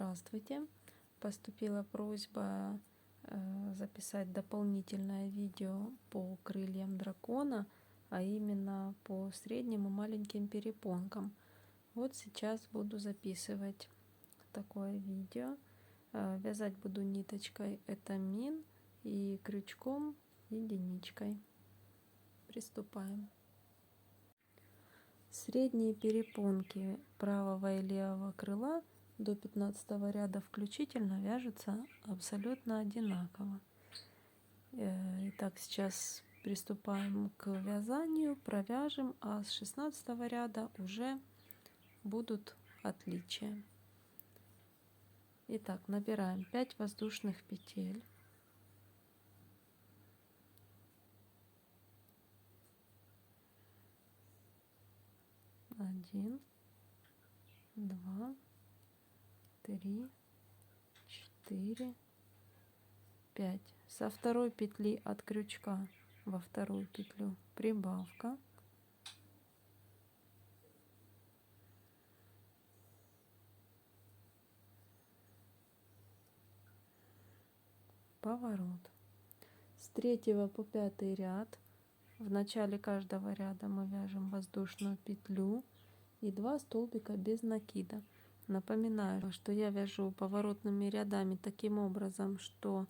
Здравствуйте! Поступила просьба записать дополнительное видео по крыльям дракона, а именно по средним и маленьким перепонкам. Вот сейчас буду записывать такое видео. Вязать буду ниточкой этамин и крючком единичкой. Приступаем. Средние перепонки правого и левого крыла до 15 ряда включительно вяжутся абсолютно одинаково. Итак, сейчас приступаем к вязанию, провяжем, а с 16 ряда уже будут отличия. Итак, набираем 5 воздушных петель. Один, два, три, 4, 5. Со второй петли от крючка во вторую петлю прибавка, поворот. С 3 по 5 ряд в начале каждого ряда мы вяжем воздушную петлю и 2 столбика без накида. Напоминаю, что я вяжу поворотными рядами таким образом, что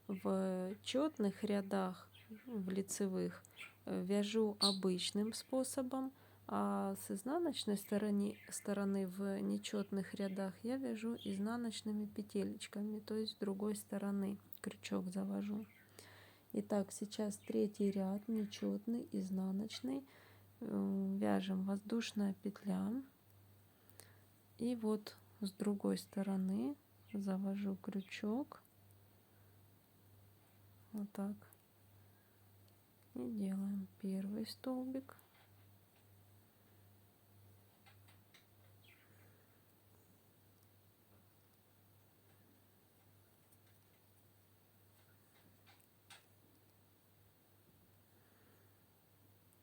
в четных рядах, в лицевых, вяжу обычным способом, а с изнаночной стороны в нечетных рядах я вяжу изнаночными петелечками, то есть с другой стороны крючок завожу. Итак, сейчас третий ряд, нечетный, изнаночный, вяжем воздушная петля, и вот с другой стороны завожу крючок, вот так, и делаем первый столбик,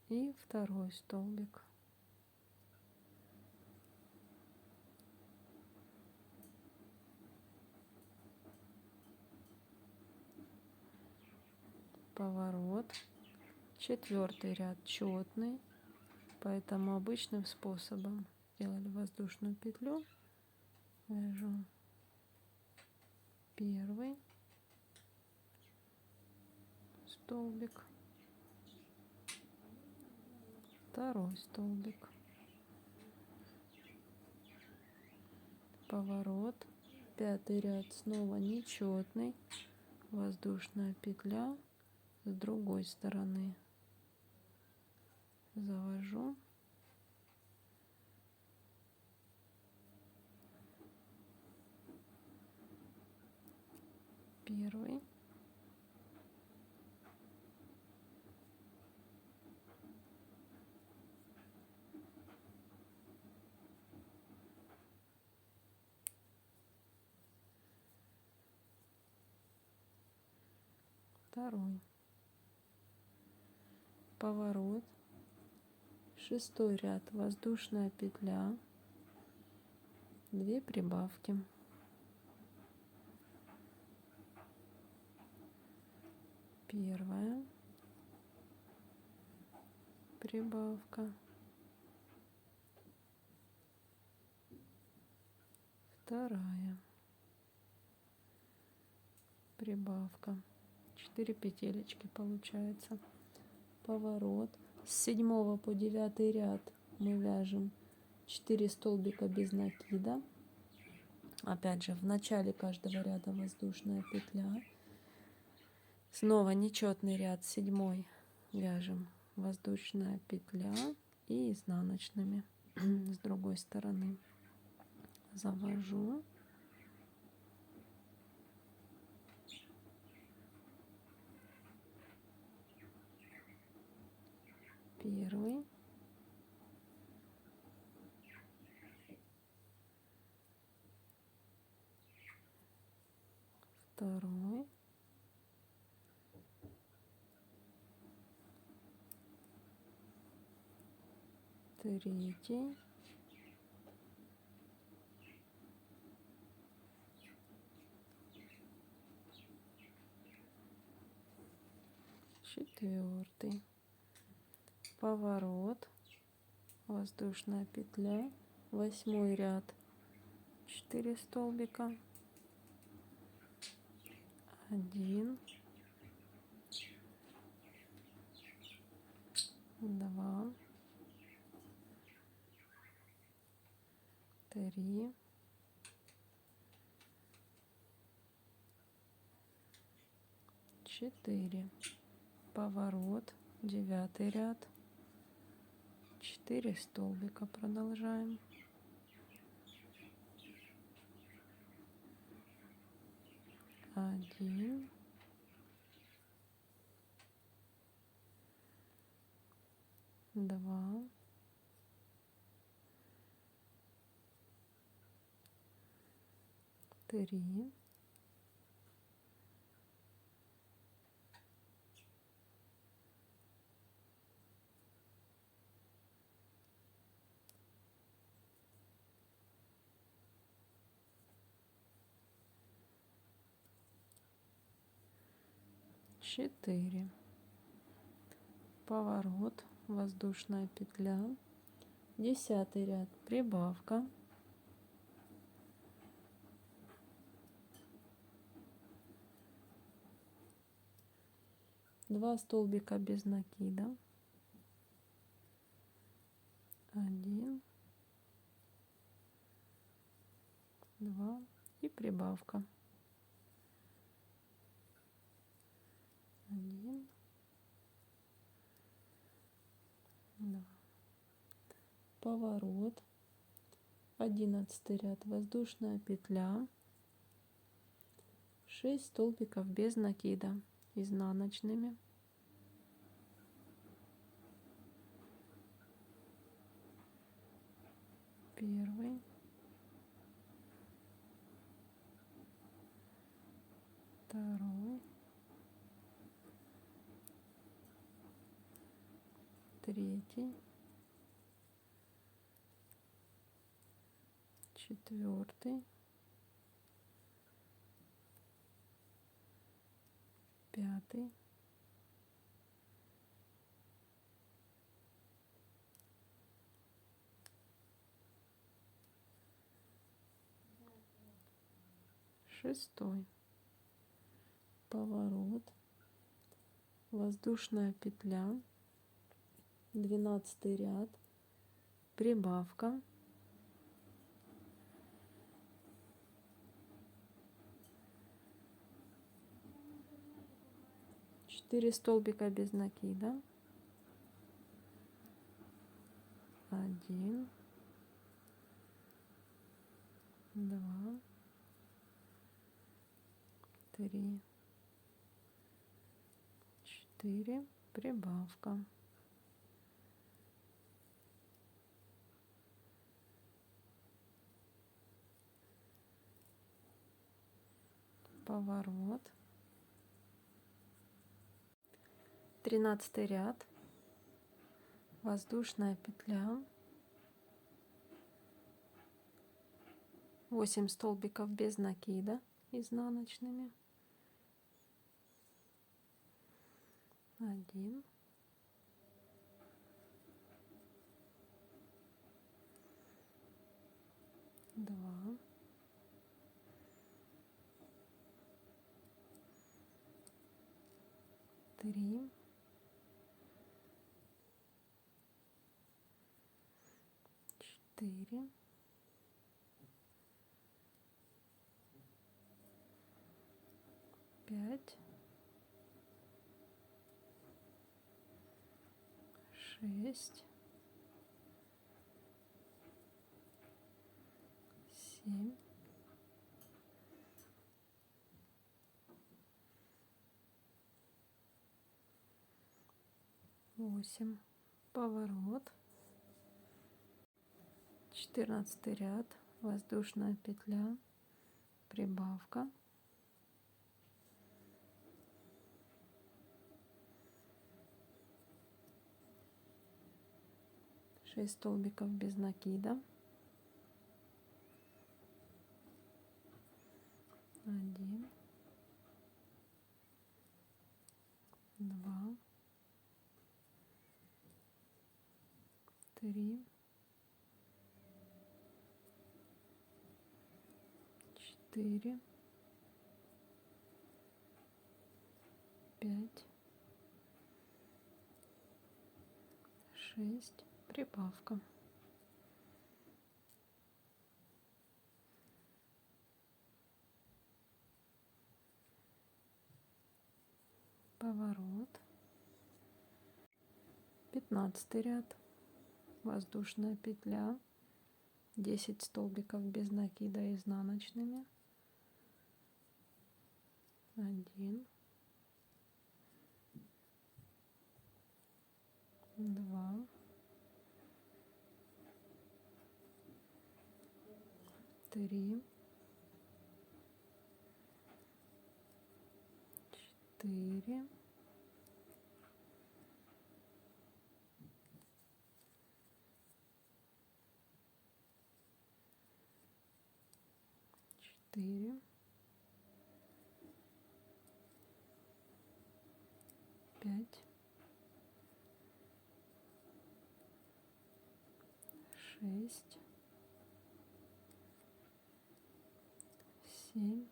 и второй столбик. Поворот. Четвертый ряд четный, поэтому обычным способом делали воздушную петлю, вяжу первый столбик, второй столбик, поворот, пятый ряд снова нечетный, воздушная петля, с другой стороны завожу, первый, второй, поворот, шестой ряд, воздушная петля, 2 прибавки, первая прибавка, вторая прибавка, 4 петелечки получается, поворот. С 7 по 9 ряд мы вяжем 4 столбика без накида. Опять же, в начале каждого ряда воздушная петля. Снова нечетный ряд, 7 вяжем воздушная петля и изнаночными с другой стороны завожу, первый, второй, третий, 4, поворот, воздушная петля, 8 ряд, 4 столбика, 1, 2, 3, 4, поворот, 9 ряд, 4 столбика, продолжаем, 1, 2, 3, 4, поворот, воздушная петля, 10 ряд, прибавка, 2 столбика без накида, 1, 2 и прибавка, 1, 2, поворот, 11 ряд, воздушная петля, 6 столбиков без накида, изнаночными, 1, 2, 3, 4, 5, 6, поворот, воздушная петля, 12 ряд, прибавка, 4 столбика без накида, 1, 2, 3, 4, прибавка, поворот, 13 ряд, воздушная петля, 8 столбиков без накида изнаночными, 1, 2, 3, 4, 5, 6, 7, 8, поворот, 14 ряд, воздушная петля, прибавка, 6 столбиков без накида, 1, 2, 3, 4, 5, 6, прибавка. Поворот. 15 ряд, воздушная петля, 10 столбиков без накида изнаночными, 1, 2, 3, 4, 4, 5, 6, 7,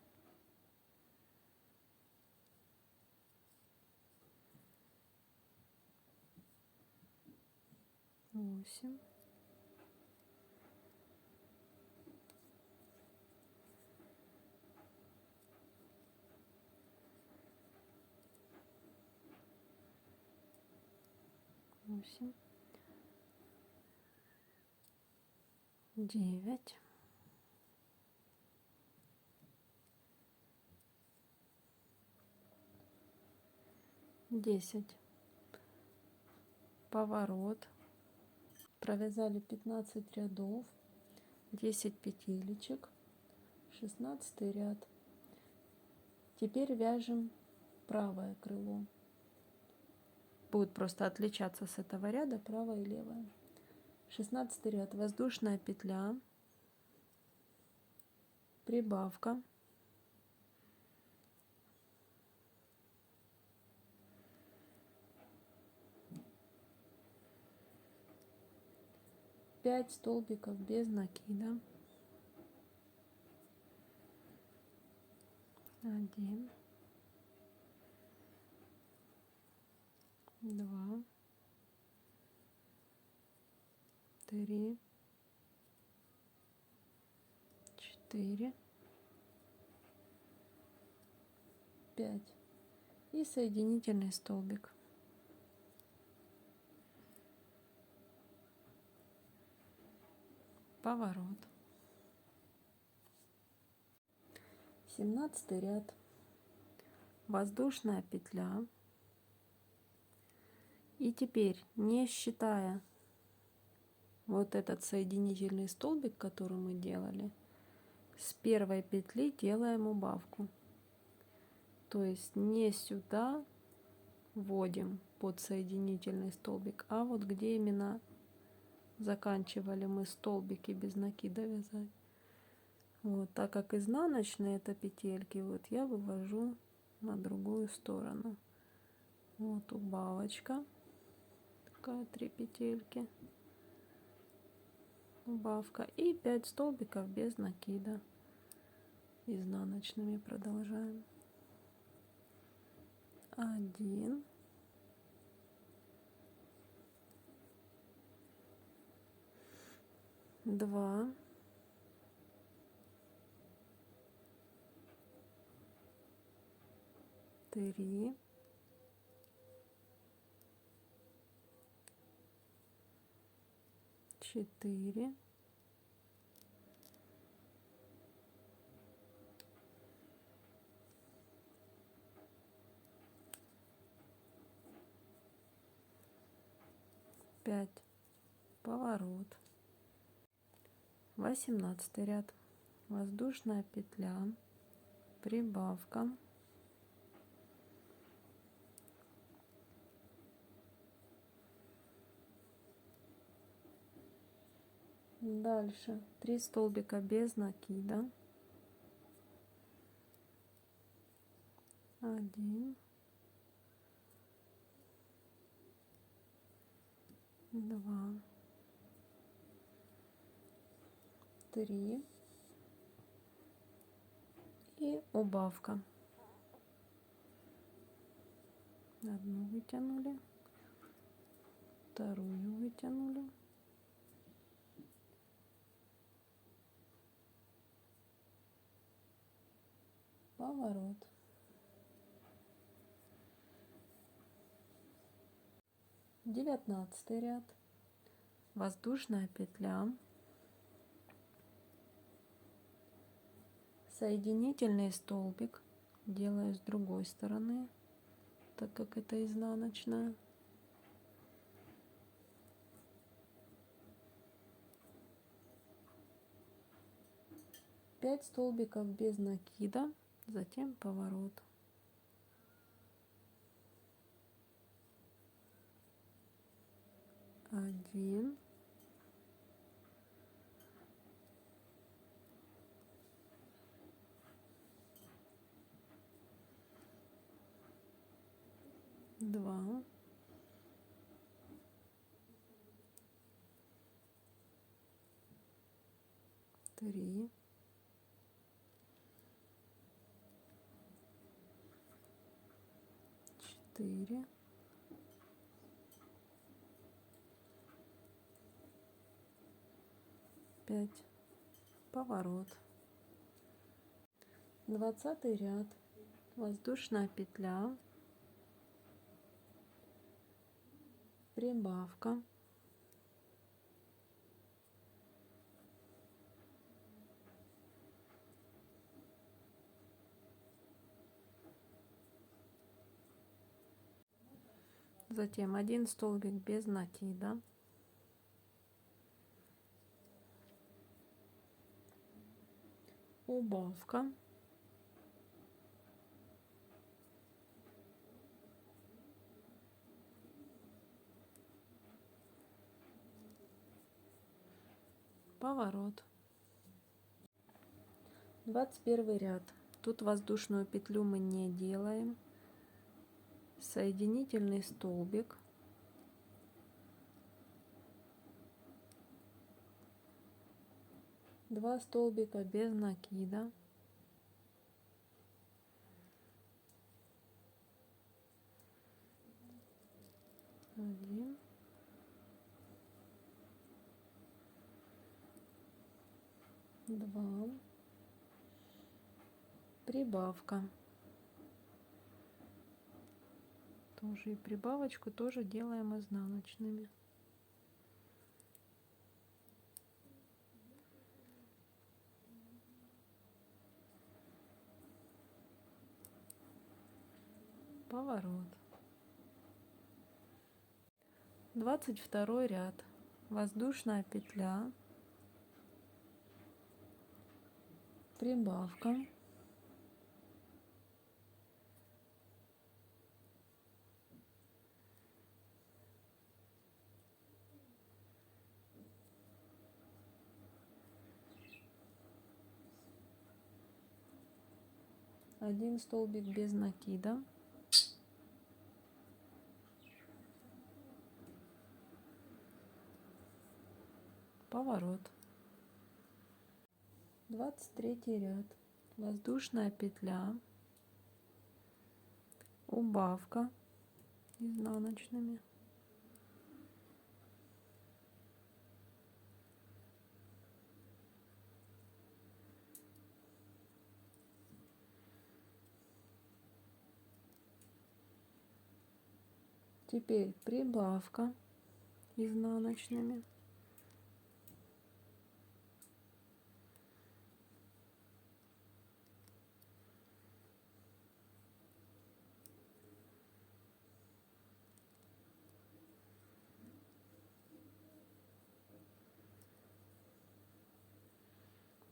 8, 8, 9, 10. Поворот. Провязали 15 рядов, 10 петелечек, 16 ряд. Теперь вяжем правое крыло. Будет просто отличаться с этого ряда правое и левое. 16 ряд, воздушная петля, прибавка, пять столбиков без накида, 1, 2, 3, 4, 5 и соединительный столбик. Поворот. 17 ряд, воздушная петля. И теперь, не считая вот этот соединительный столбик, который мы делали, с первой петли делаем убавку. То есть не сюда вводим под соединительный столбик, а вот где именно заканчивали мы столбики без накида вязать. Вот, так как изнаночные это петельки, вот я вывожу на другую сторону. Вот убавочка, такая 3 петельки, убавка и 5 столбиков без накида. Изнаночными продолжаем. 1, 2, 3, 4, 5. Поворот. 18 ряд, воздушная петля, прибавка, дальше 3 столбика без накида, 1, 2, 3 и убавка. Одну вытянули, вторую вытянули, поворот. 19 ряд, воздушная петля, соединительный столбик делаю с другой стороны, так как это изнаночная. Пять столбиков без накида, затем поворот. Один, два, три, четыре, пять, поворот. 20 ряд, воздушная петля, прибавка, затем один столбик без накида, убавка, поворот. 21 ряд, тут воздушную петлю мы не делаем, соединительный столбик, два столбика без накида, один, два, прибавка. Тоже и прибавочку тоже делаем изнаночными. Поворот. 22 ряд, воздушная петля, прибавка, один столбик без накида, поворот. 23 ряд, воздушная петля, убавка изнаночными, теперь прибавка изнаночными,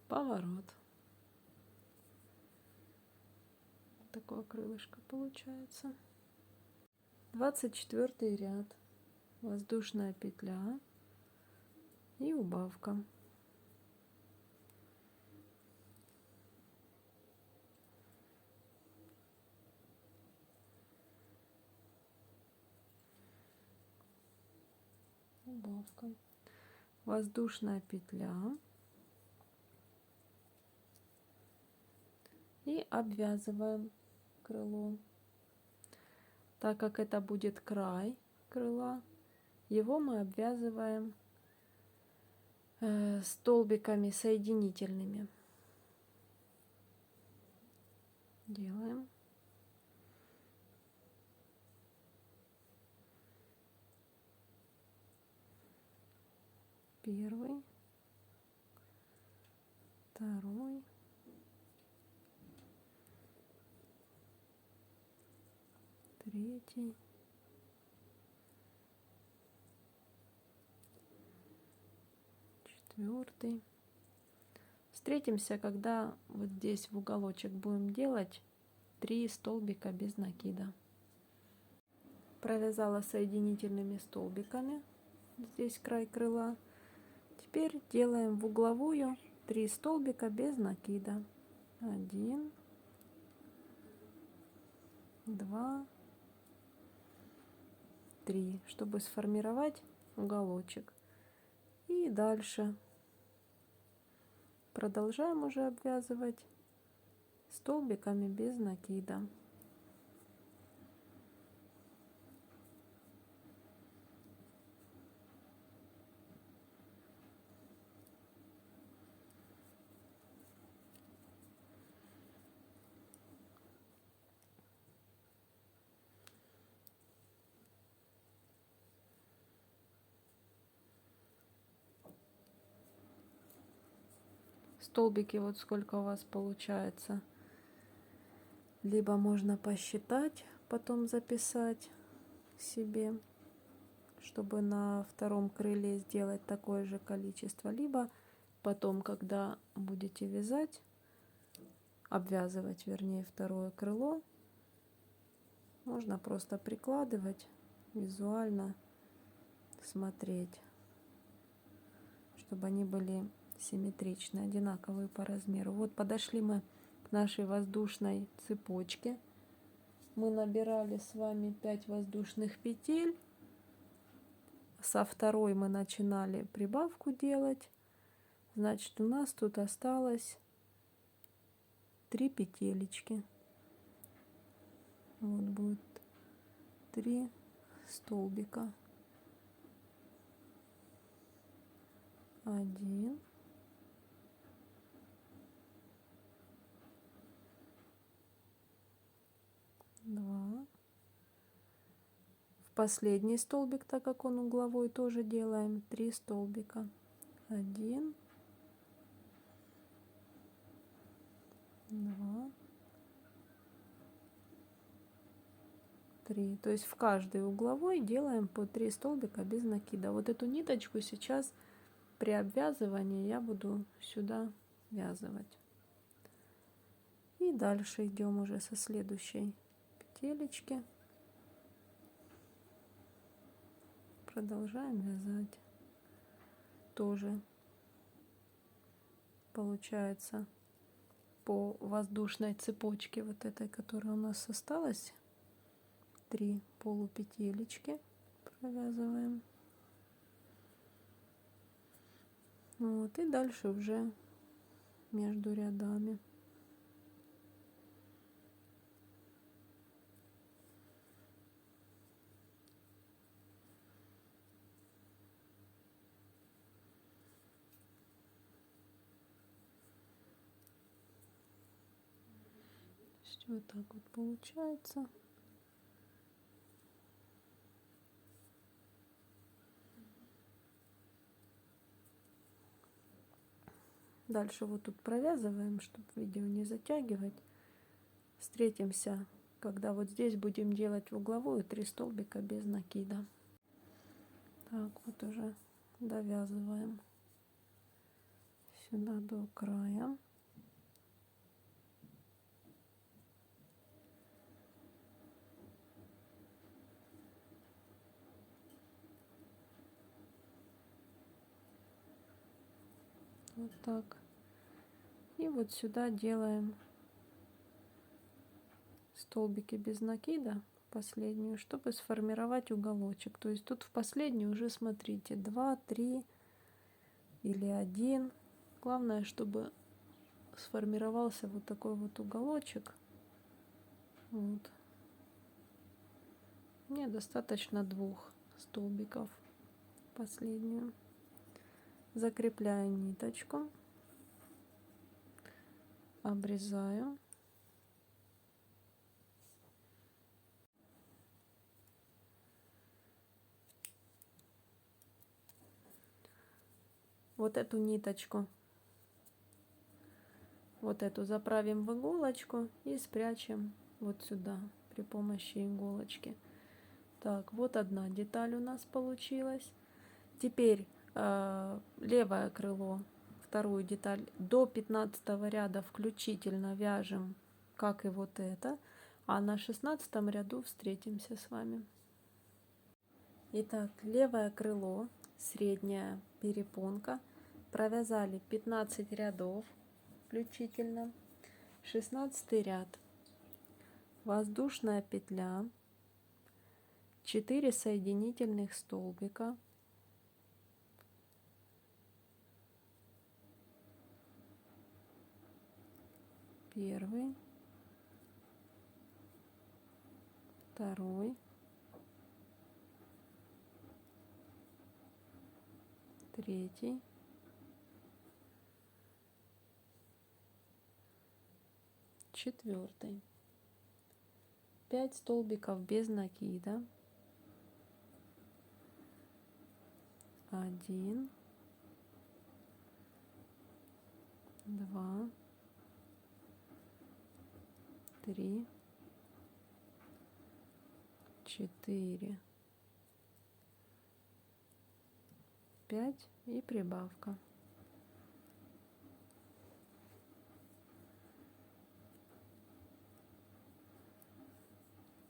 поворот. Такое крылышко получается. 24 ряд, воздушная петля и убавка. Убавка. Воздушная петля, и обвязываем крыло. Так как это будет край крыла, его мы обвязываем столбиками соединительными. Делаем. Первый, второй, третий, четвертый. Встретимся, когда вот здесь в уголочек будем делать 3 столбика без накида. Провязала соединительными столбиками. Здесь край крыла. Теперь делаем в угловую 3 столбика без накида. 1, 2, 3, чтобы сформировать уголочек. И дальше продолжаем уже обвязывать столбиками без накида. Столбики вот сколько у вас получается. Либо можно посчитать, потом записать себе, чтобы на втором крыле сделать такое же количество. Либо потом, когда будете вязать, обвязывать, вернее, второе крыло, можно просто прикладывать, визуально смотреть, чтобы они были симметричны, одинаковые по размеру. Вот подошли мы к нашей воздушной цепочке. Мы набирали с вами 5 воздушных петель. Со второй мы начинали прибавку делать. Значит, у нас тут осталось 3 петелечки. Вот будет 3 столбика. 1, 2. В последний столбик, так как он угловой, тоже делаем 3 столбика. 1, 2, 3. То есть в каждый угловой делаем по 3 столбика без накида. Вот эту ниточку сейчас при обвязывании я буду сюда вязывать. И дальше идем уже со следующей петелечки. Продолжаем вязать. Тоже получается по воздушной цепочке, вот этой, которая у нас осталась, 3 полупетелечки провязываем. Вот, и дальше уже между рядами. Все вот так вот получается. Дальше вот тут провязываем, чтобы видео не затягивать. Встретимся, когда вот здесь будем делать в угловую 3 столбика без накида. Так, вот уже довязываем сюда до края. Вот так. И вот сюда делаем столбики без накида, последнюю, чтобы сформировать уголочек. То есть тут в последнюю уже смотрите 2, 3 или 1. Главное, чтобы сформировался вот такой вот уголочек. Вот. Мне достаточно 2 столбиков. Последнюю. Закрепляю ниточку. Обрезаю. Вот эту ниточку, вот эту заправим в иголочку и спрячем вот сюда при помощи иголочки. Так, вот одна деталь у нас получилась. Теперь левое крыло, вторую деталь до 15 ряда включительно вяжем, как и вот это, а на 16 ряду встретимся с вами. Итак, левое крыло, средняя перепонка, провязали 15 рядов включительно. 16 ряд, воздушная петля, 4 соединительных столбика, первый, второй, третий, четвертый. 5 столбиков без накида. 1, 2, 3, 4, 5 и прибавка.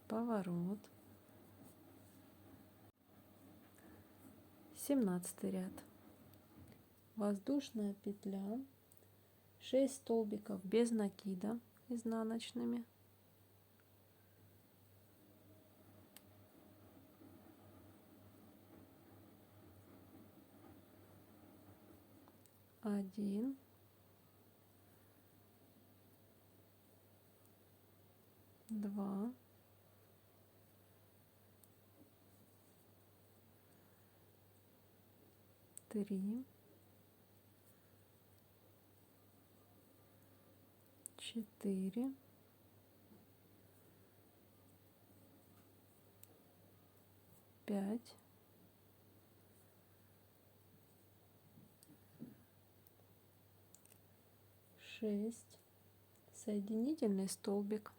Поворот. 17 ряд. Воздушная петля, 6 столбиков без накида изнаночными. 1, 2, 3, 4, 5, 6, соединительный столбик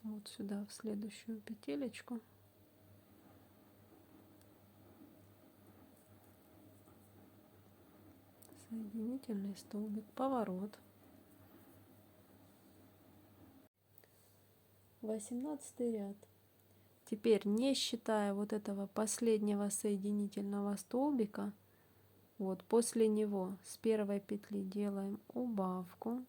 вот сюда в следующую петелечку, соединительный столбик, поворот. 18 ряд. Теперь, не считая вот этого последнего соединительного столбика, вот после него с первой петли делаем убавку.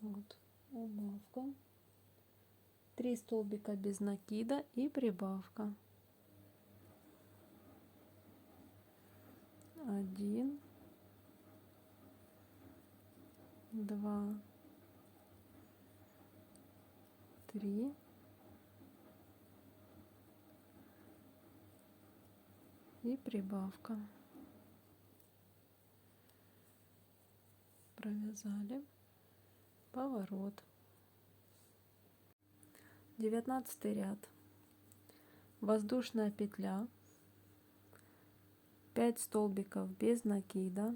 Вот убавка. 3 столбика без накида и прибавка. 1, 2, 3, и прибавка. Провязали. Поворот. 19 ряд. Воздушная петля, 5 столбиков без накида,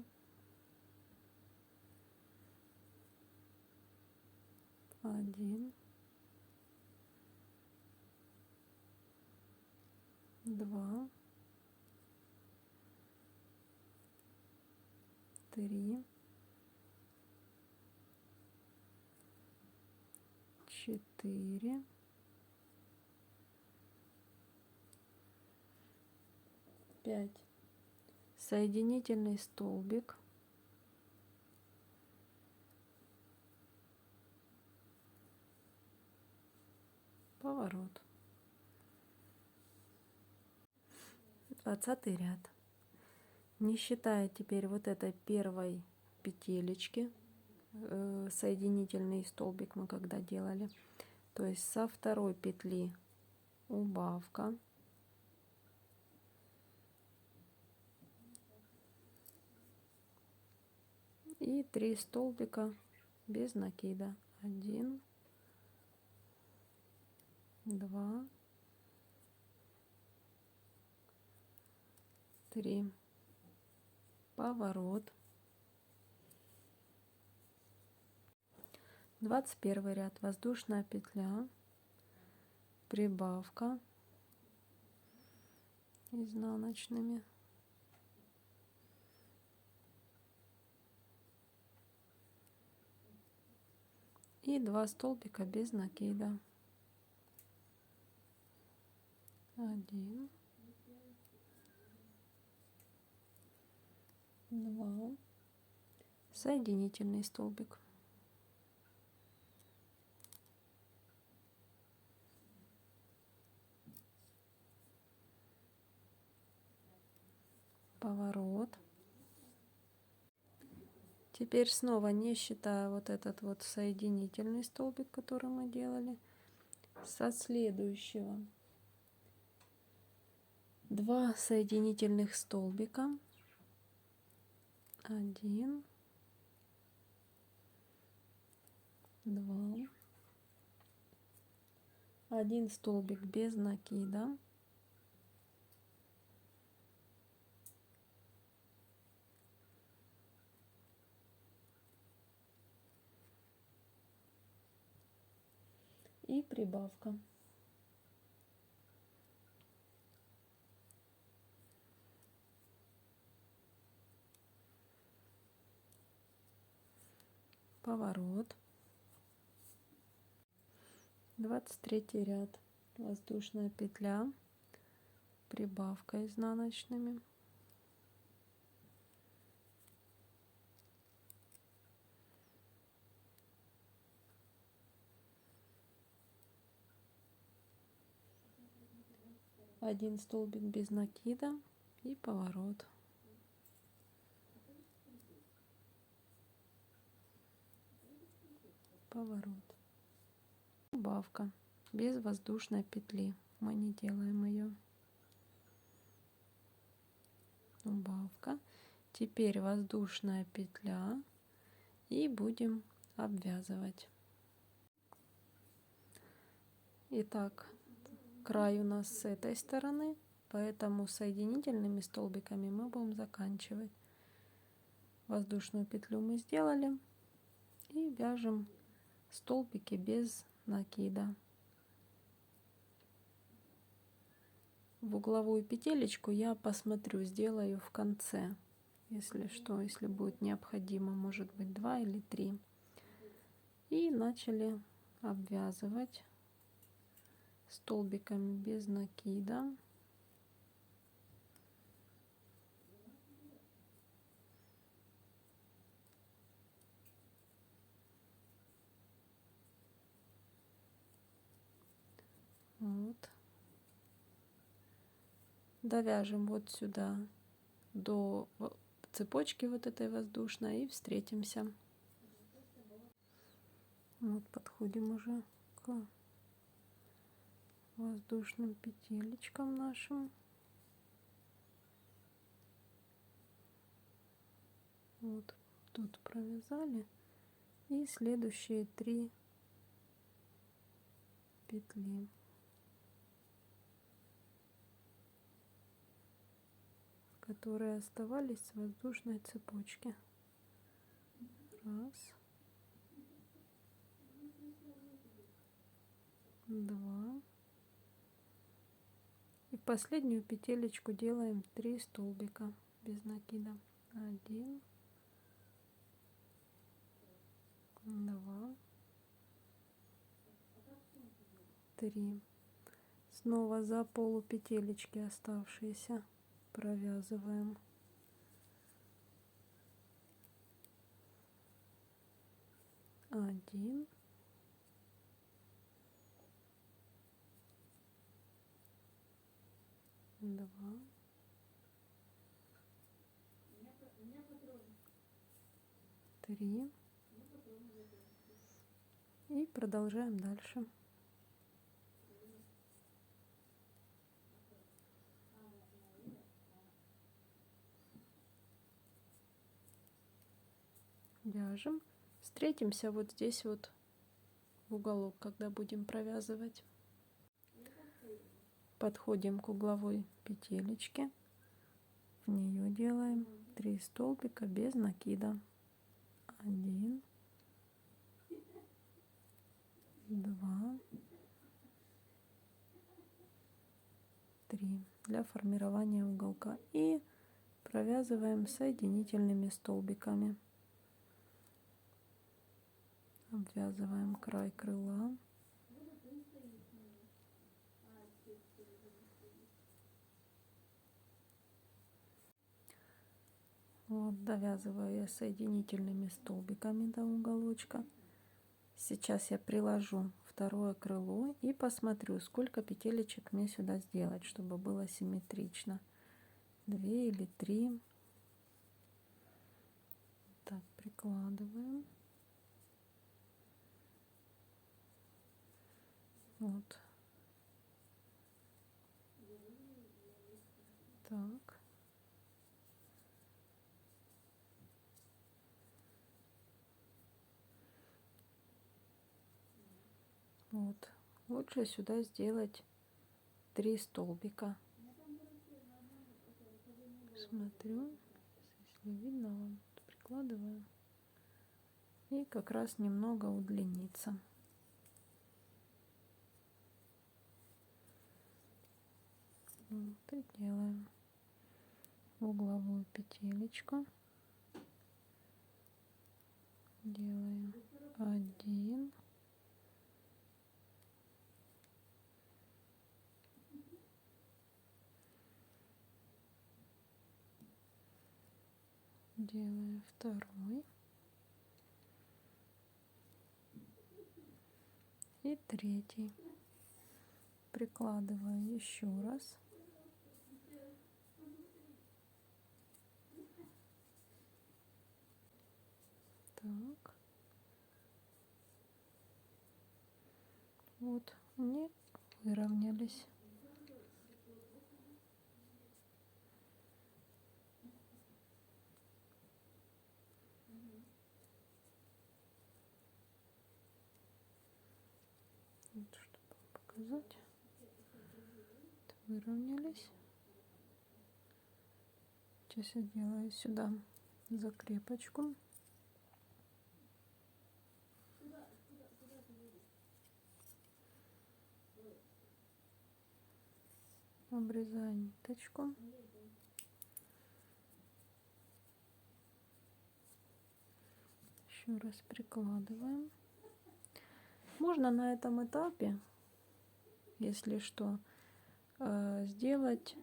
1, 2, 3, 4, 5. Соединительный столбик, поворот. 20 ряд. Не считая теперь вот этой первой петелечки, соединительный столбик мы когда делали, то есть со второй петли убавка, и 3 столбика без накида. 1, 2, 3. Поворот. 21 ряд. Воздушная петля, прибавка изнаночными. И 2 столбика без накида. 1, 2, соединительный столбик. Поворот. Теперь снова, не считая вот этот вот соединительный столбик, который мы делали, со следующего 2 соединительных столбика, 1, 2, 1 столбик без накида, и прибавка. Поворот. 23 ряд. Воздушная петля, прибавка изнаночными. Один столбик без накида и поворот. Поворот. Убавка без воздушной петли. Мы не делаем ее. Убавка. Теперь воздушная петля. И будем обвязывать. Итак, край у нас с этой стороны, поэтому соединительными столбиками мы будем заканчивать. Воздушную петлю мы сделали и вяжем столбики без накида. В угловую петелечку я посмотрю, сделаю в конце, если что, если будет необходимо, может быть 2 или 3. И начали обвязывать столбиками без накида. Вот. Довяжем вот сюда до цепочки вот этой воздушной и встретимся. Вот подходим уже к воздушным петелечкам нашим. Вот тут провязали, и следующие 3 петли. Которые оставались с воздушной цепочки. Раз, 2. И в последнюю петелечку делаем 3 столбика без накида. 1, 2, 3. Снова за полупетелечки оставшиеся провязываем. 1, 2, 3. И продолжаем дальше. Вяжем. Встретимся вот здесь вот в уголок, когда будем провязывать. Подходим к угловой петелечке. В нее делаем 3 столбика без накида. 1, 2, 3 для формирования уголка. И провязываем соединительными столбиками. Обвязываем край крыла. Вот, довязываю я соединительными столбиками до уголочка. Сейчас я приложу второе крыло и посмотрю, сколько петелечек мне сюда сделать, чтобы было симметрично. 2 или 3. Так, прикладываем. Вот. Так. Вот. Лучше сюда сделать 3 столбика. Смотрю, если видно вам, прикладываю. И как раз немного удлинится. Вот и делаем угловую петелечку. Делаем 1. Делаем 2. И 3. Прикладываю еще раз. Так. Вот они выровнялись. Вот, чтобы показать. Выровнялись. Сейчас я делаю сюда закрепочку. Обрезаю ниточку. Еще раз прикладываем. Можно на этом этапе, если что, сделать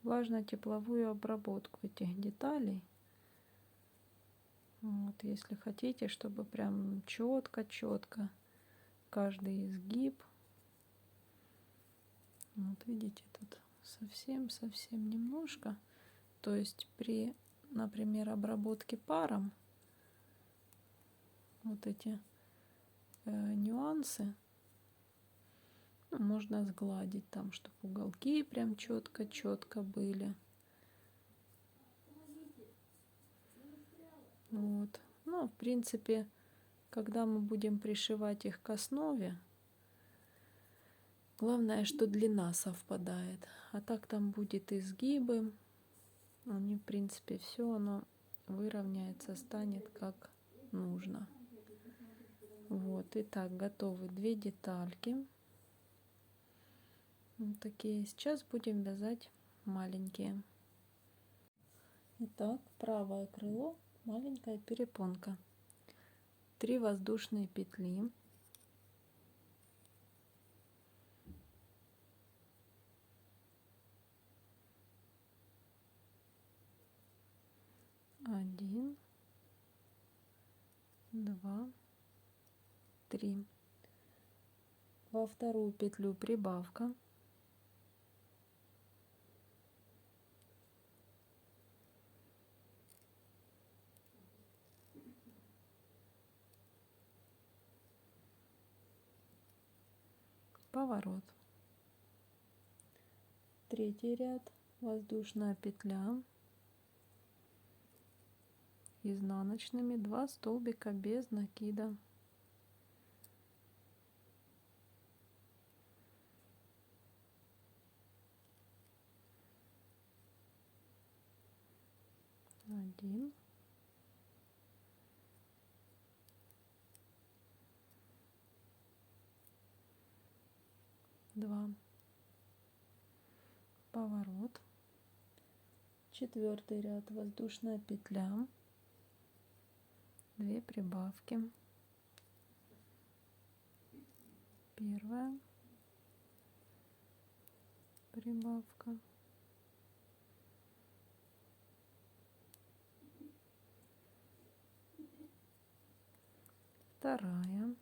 влажно-тепловую обработку этих деталей. Вот, если хотите, чтобы прям четко каждый изгиб. Вот видите, тут совсем немножко. То есть при, например, обработке паром вот эти нюансы можно сгладить там, чтобы уголки прям четко были. Вот. Ну, в принципе, когда мы будем пришивать их к основе, главное, что длина совпадает. А так там будет изгибы. Они, в принципе, все оно выровняется, станет как нужно. Вот, итак, готовы 2 детальки. Вот такие. Сейчас будем вязать маленькие. Итак, правое крыло, маленькая перепонка. 3 воздушные петли. Один, 2, 3. Во вторую петлю прибавка. поворот. Третий ряд, воздушная петля, изнаночными 2 столбика без накида. Один, два, поворот. Четвертый ряд, воздушная петля, 2 прибавки. Первая прибавка, вторая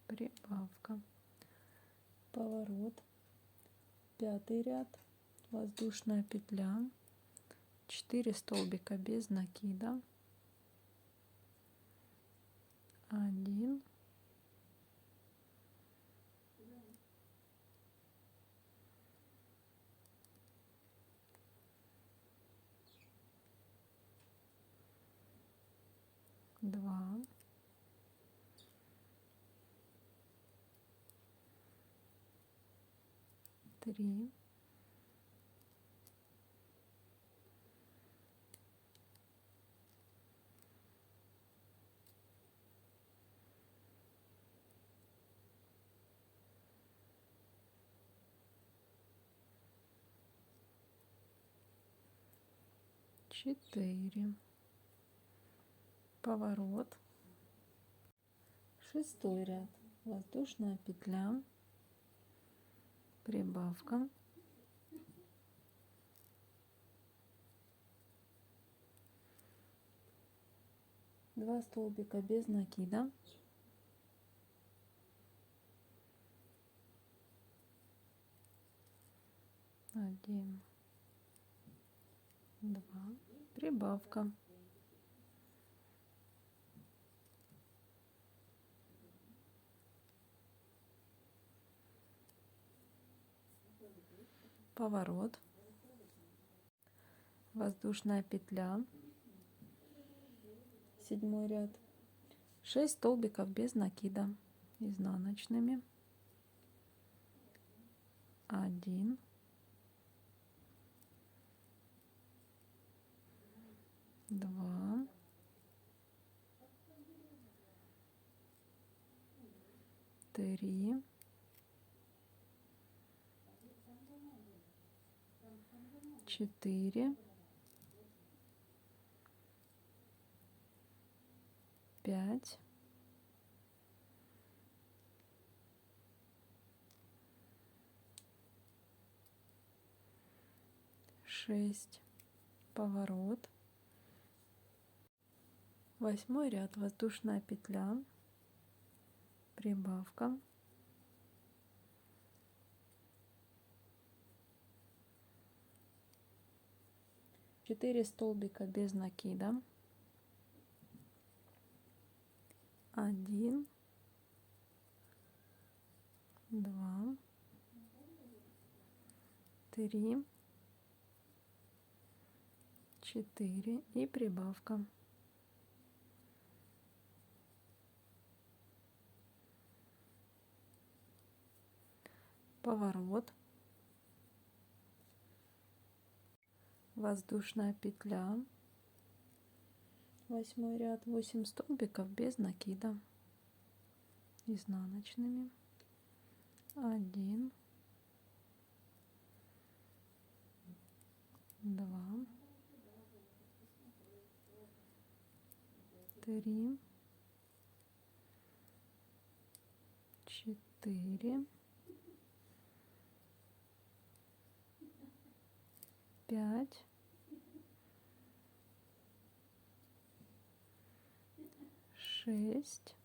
прибавка, поворот. Пятый ряд, воздушная петля, 4 столбика без накида, 1, 2, 3, 4, поворот. Шестой ряд, воздушная петля, прибавка, 2 столбика без накида, 1, 2, прибавка, поворот, воздушная петля, седьмой ряд, 6 столбиков без накида, изнаночными, 1, 2, 3, 4, 5, 6, поворот. Восьмой ряд, воздушная петля, прибавка, 4 столбика без накида, 1, 2, 3, 4 и прибавка. Поворот, воздушная петля, восьмой ряд, 8 столбиков без накида, изнаночными, 1, 2, 3, 4, 5, 6,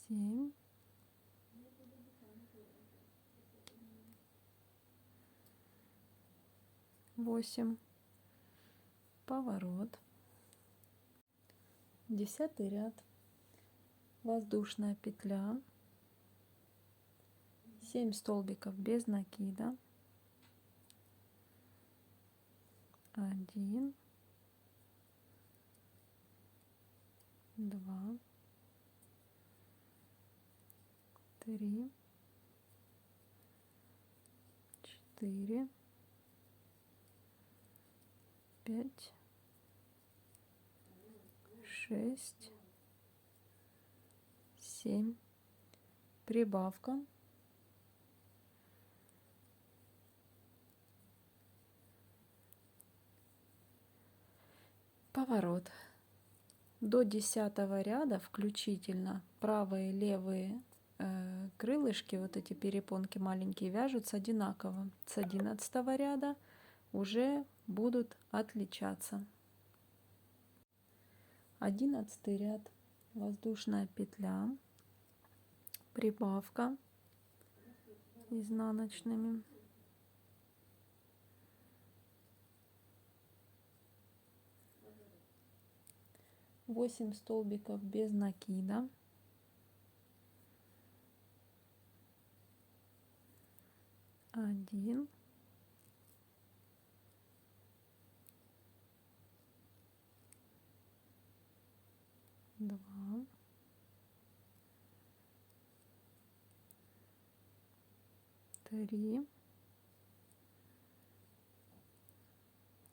7, 8, поворот, 10 ряд, воздушная петля, 7 столбиков без накида, 1, 2, 3, 4, 5, 6, 7, прибавка, поворот. До 10 ряда включительно правые и левые крылышки, вот эти перепонки маленькие, вяжутся одинаково. С 11 ряда уже будут отличаться. 11 ряд, воздушная петля, прибавка изнаночными, 8 столбиков без накида, 1, 2, 3,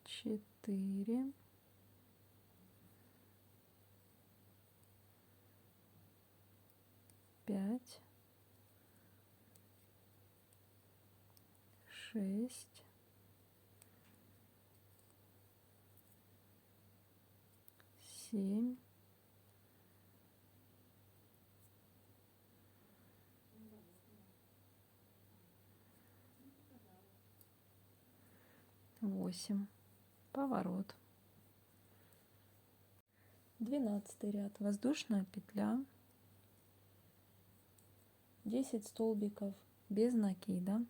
4, 5, 6, 7, 8, поворот. 12 ряд, воздушная петля, 10 столбиков без накида,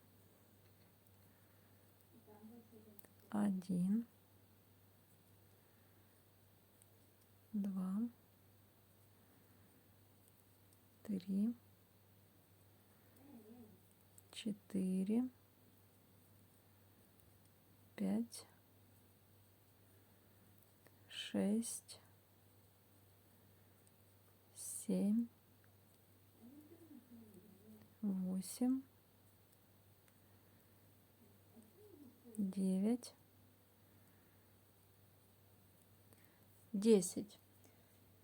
1, 2, 3, 4, 5, 6, 7, 8, 9, 10.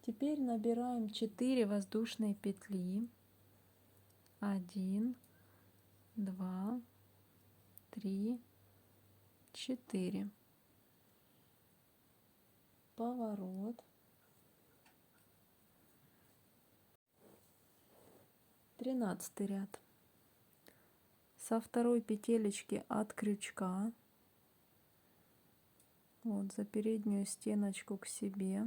Теперь набираем 4 воздушные петли. 1, 2, 3, 4. Поворот. 13 ряд. Со второй петелечки от крючка, вот за переднюю стеночку к себе,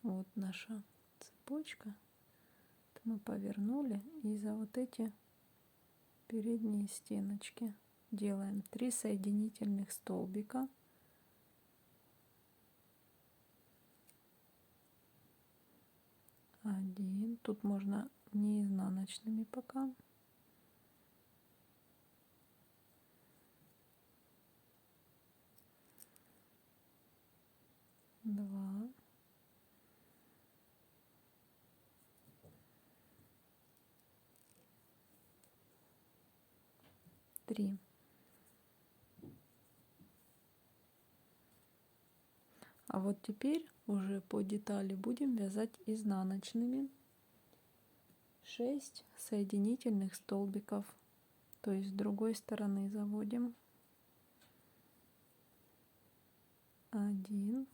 вот наша цепочка, это мы повернули, и за вот эти передние стеночки делаем 3 соединительных столбика, 1, тут можно не изнаночными пока, 2, 3. А вот теперь уже по детали будем вязать изнаночными 6 соединительных столбиков, то есть с другой стороны заводим 1,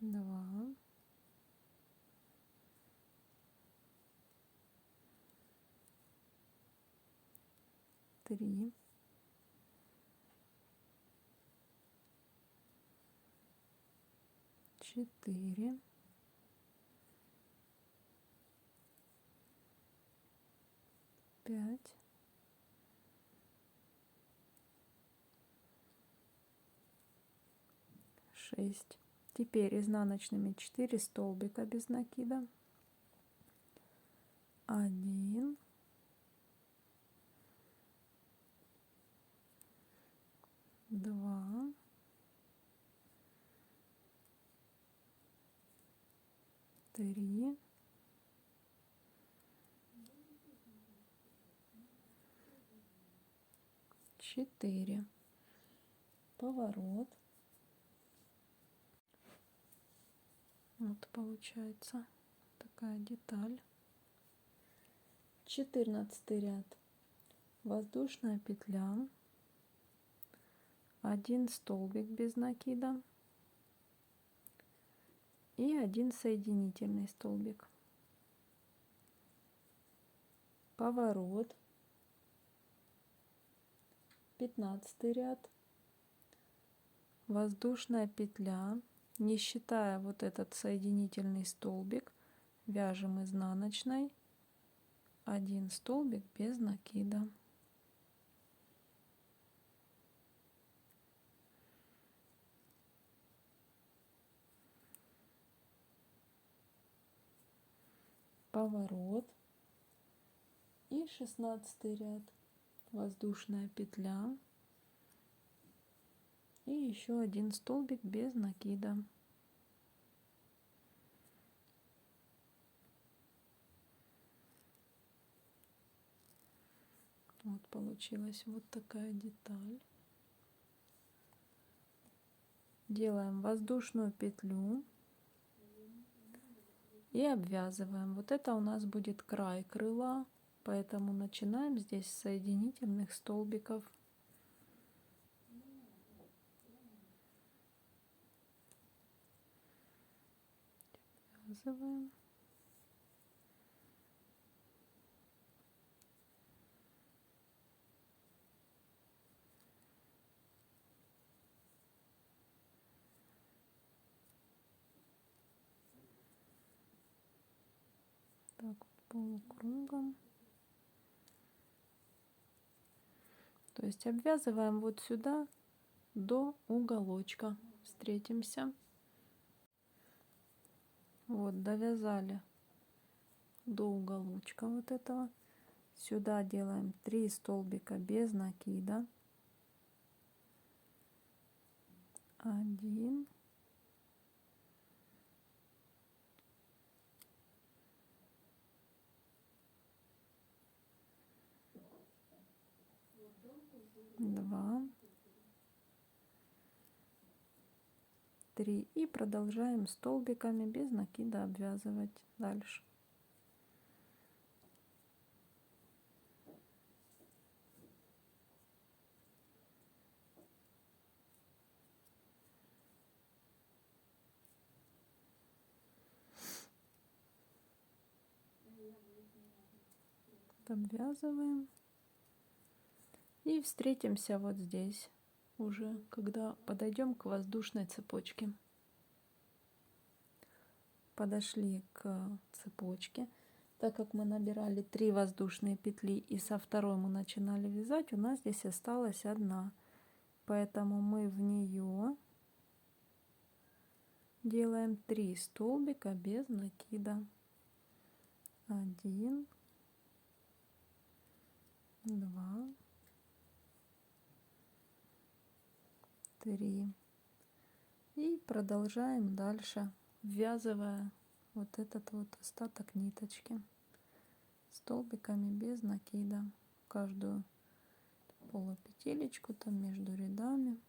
2, 3, 4, 5, 6. Теперь изнаночными 4 столбика без накида. 1, 2, 3, 4. Поворот. Вот получается такая деталь. 14 ряд. Воздушная петля. 1 столбик без накида. И 1 соединительный столбик. Поворот. 15 ряд. Воздушная петля. Не считая вот этот соединительный столбик, вяжем изнаночной 1 столбик без накида. Поворот. И 16 ряд. Воздушная петля. И еще 1 столбик без накида. Вот получилась вот такая деталь. Делаем воздушную петлю и обвязываем. Вот это у нас будет край крыла, поэтому начинаем здесь с соединительных столбиков. Обвязываем. Так, полукругом. То есть обвязываем вот сюда до уголочка. Встретимся. Вот, довязали до уголочка вот этого. Сюда делаем 3 столбика без накида. 1, 2, 3 и продолжаем столбиками без накида обвязывать дальше. Обвязываем и встретимся вот здесь уже, когда подойдем к воздушной цепочке. Подошли к цепочке. Так как мы набирали 3 воздушные петли и со второй мы начинали вязать, у нас здесь осталась 1, поэтому мы в нее делаем 3 столбика без накида. 1, 2, 3 и продолжаем дальше, ввязывая вот этот вот остаток ниточки столбиками без накида. Каждую полупетелечку там между рядами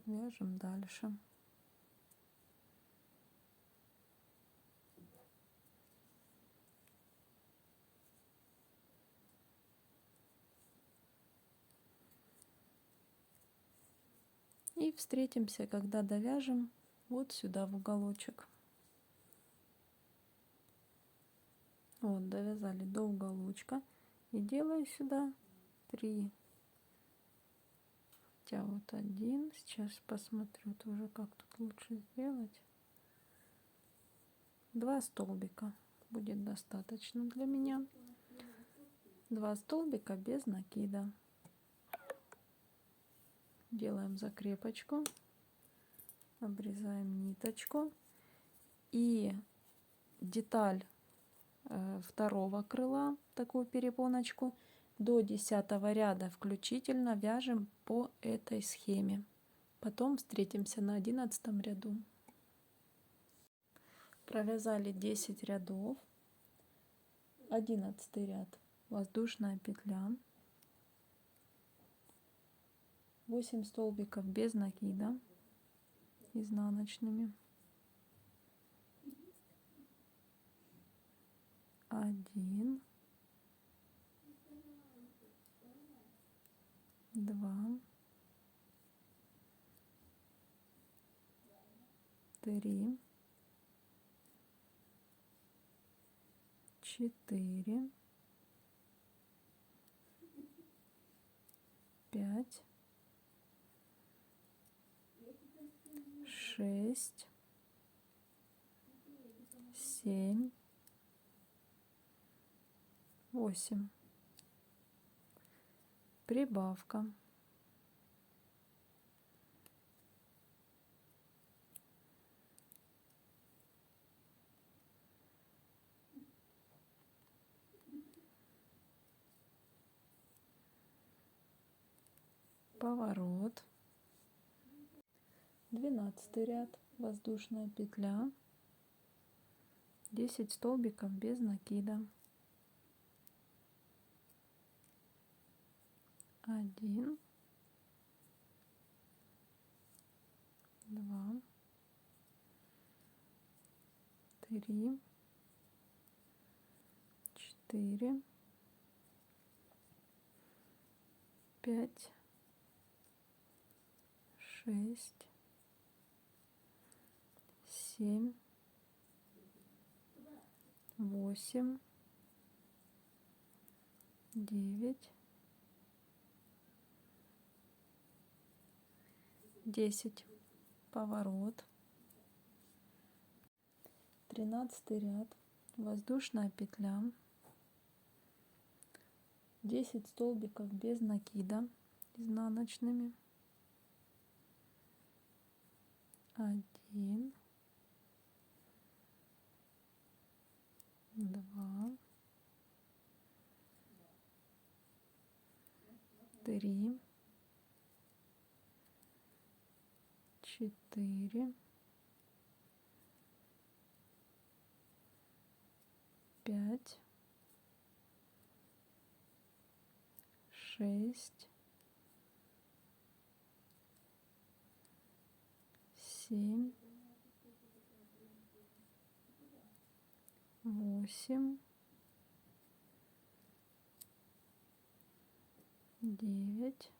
вяжем дальше. И встретимся, когда довяжем вот сюда в уголочек. Вот, довязали до уголочка и делаю сюда 3 Хотя вот один, сейчас посмотрю тоже, как тут лучше сделать. 2 столбика будет достаточно для меня. 2 столбика без накида. Делаем закрепочку, обрезаем ниточку и деталь второго крыла, такую перепоночку, до 10 ряда включительно вяжем по этой схеме. Потом встретимся на 11 ряду. Провязали 10 рядов. 11 ряд воздушная петля, 8 столбиков без накида изнаночными, 1, 2, 3, 4, 5, 6, 7, 8. Прибавка. Поворот. 12 ряд воздушная петля, 10 столбиков без накида, 1, 2, 3, 4, 5, 6, 7, 8, 9, 10. Поворот. 13 ряд воздушная петля, 10 столбиков без накида изнаночными, 1, 2, 3, 4, 5, 6, 7, 8, 9,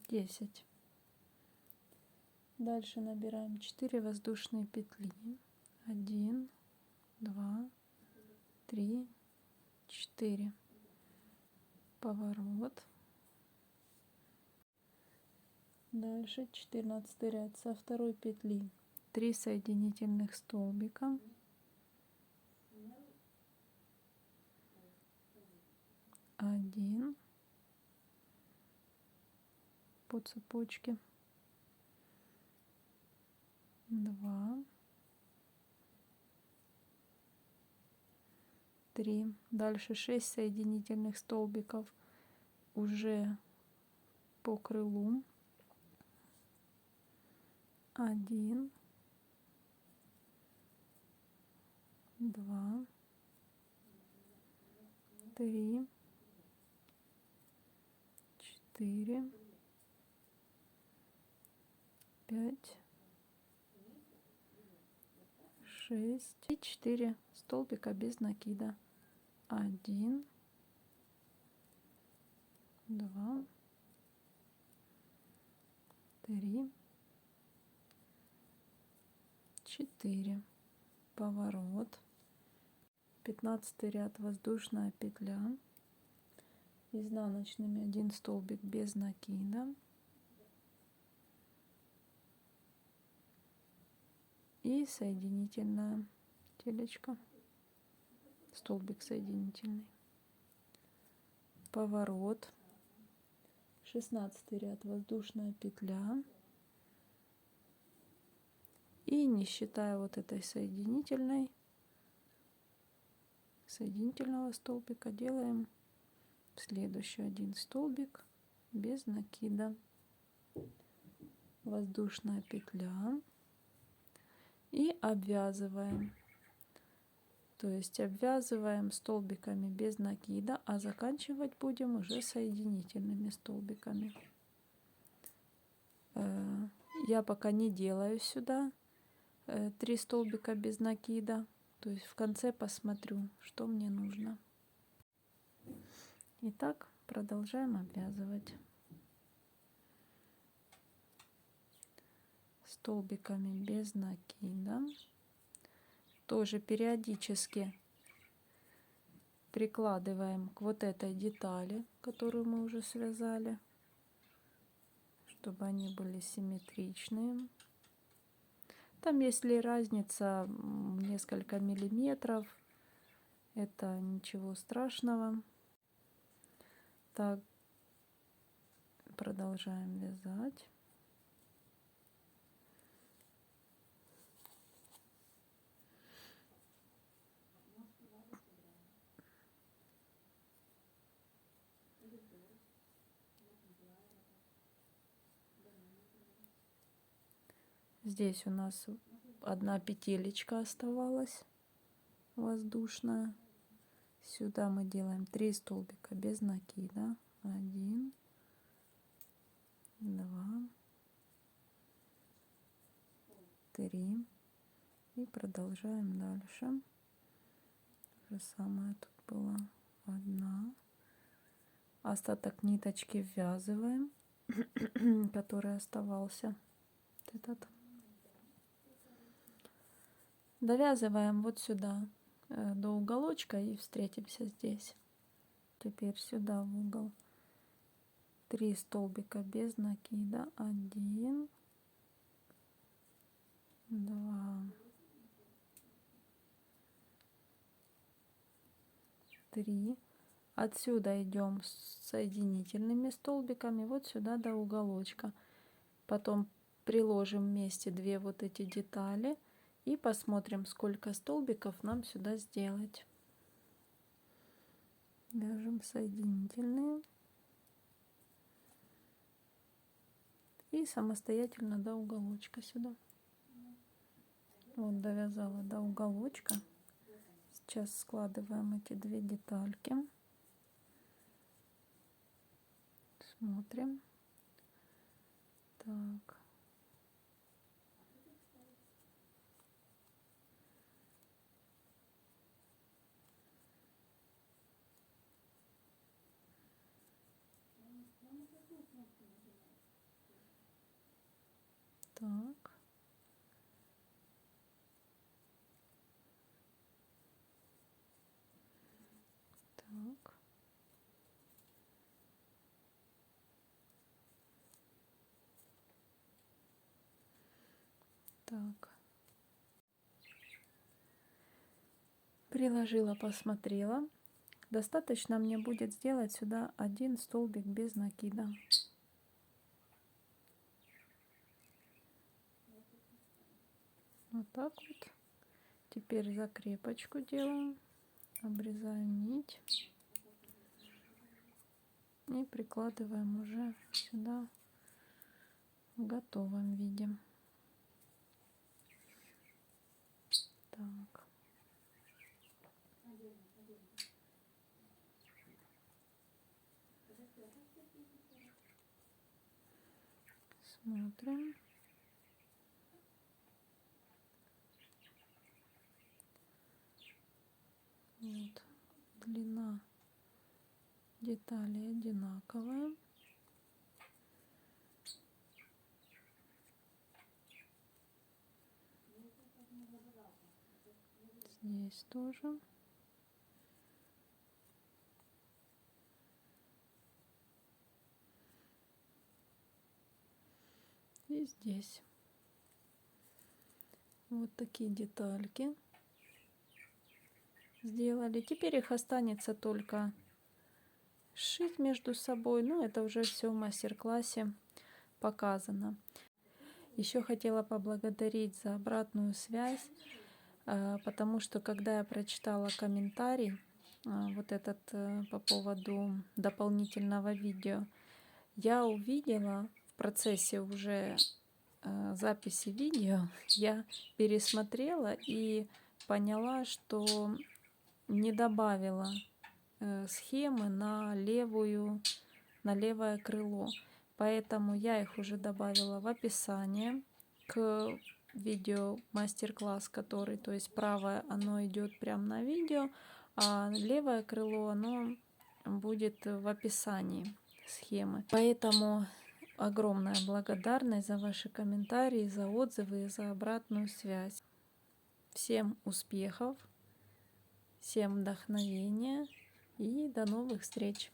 10. Дальше набираем 4 воздушные петли. 1, 2, 3, 4. Поворот. Дальше 14 ряд со второй петли 3 соединительных столбика, 1 по цепочке, 2, 3. Дальше 6 соединительных столбиков уже по крылу, 1, 2, 3, 4, 5, 6 и 4 столбика без накида. 1, 2, 3, 4. Поворот. 15 ряд воздушная петля, изнаночными 1 столбик без накида и соединительная телечка, столбик соединительный, поворот, 16 ряд воздушная петля, и не считая вот этой соединительной, соединительного столбика, делаем следующий 1 столбик без накида, воздушная петля и обвязываем. То есть обвязываем столбиками без накида, а заканчивать будем уже соединительными столбиками. Я пока не делаю сюда 3 столбика без накида. То есть в конце посмотрю, что мне нужно. Итак, продолжаем обвязывать столбиками без накида. Тоже периодически прикладываем к вот этой детали, которую мы уже связали, чтобы они были симметричные. Там, если разница несколько миллиметров, это ничего страшного. Так, продолжаем вязать. Здесь у нас 1 петелечка оставалась воздушная. Сюда мы делаем 3 столбика без накида. 1, 2, 3. И продолжаем дальше. То же самое тут было 1. Остаток ниточки ввязываем, который оставался. Вот этот. Довязываем вот сюда до уголочка и встретимся здесь. Теперь сюда в угол 3 столбика без накида. 1, 2, 3. Отсюда идем с соединительными столбиками вот сюда до уголочка. Потом приложим вместе 2 вот эти детали и посмотрим, сколько столбиков нам сюда сделать. Вяжем соединительные и самостоятельно до уголочка сюда. Вот довязала до уголочка. Сейчас складываем эти 2 детальки. Смотрим. Так. Так. Так. Так. Приложила, посмотрела. Достаточно мне будет сделать сюда 1 столбик без накида. Вот так вот. Теперь закрепочку делаем. Обрезаем нить. И прикладываем уже сюда в готовом виде. Так. Смотрим. Вот. Длина деталей одинаковая. Здесь тоже. и здесь. Вот такие детальки сделали. Теперь их останется только сшить между собой. Ну, это уже все в мастер-классе показано. Еще хотела поблагодарить за обратную связь, потому что когда я прочитала комментарий, вот этот по поводу дополнительного видео, я увидела в процессе уже записи видео, я пересмотрела и поняла, что не добавила схемы на левое крыло. Поэтому я их уже добавила в описание к видео мастер-класс, который, то есть правое, оно идет прямо на видео, а левое крыло, оно будет в описании схемы. Поэтому огромная благодарность за ваши комментарии, за отзывы и за обратную связь. Всем успехов, всем вдохновения и до новых встреч!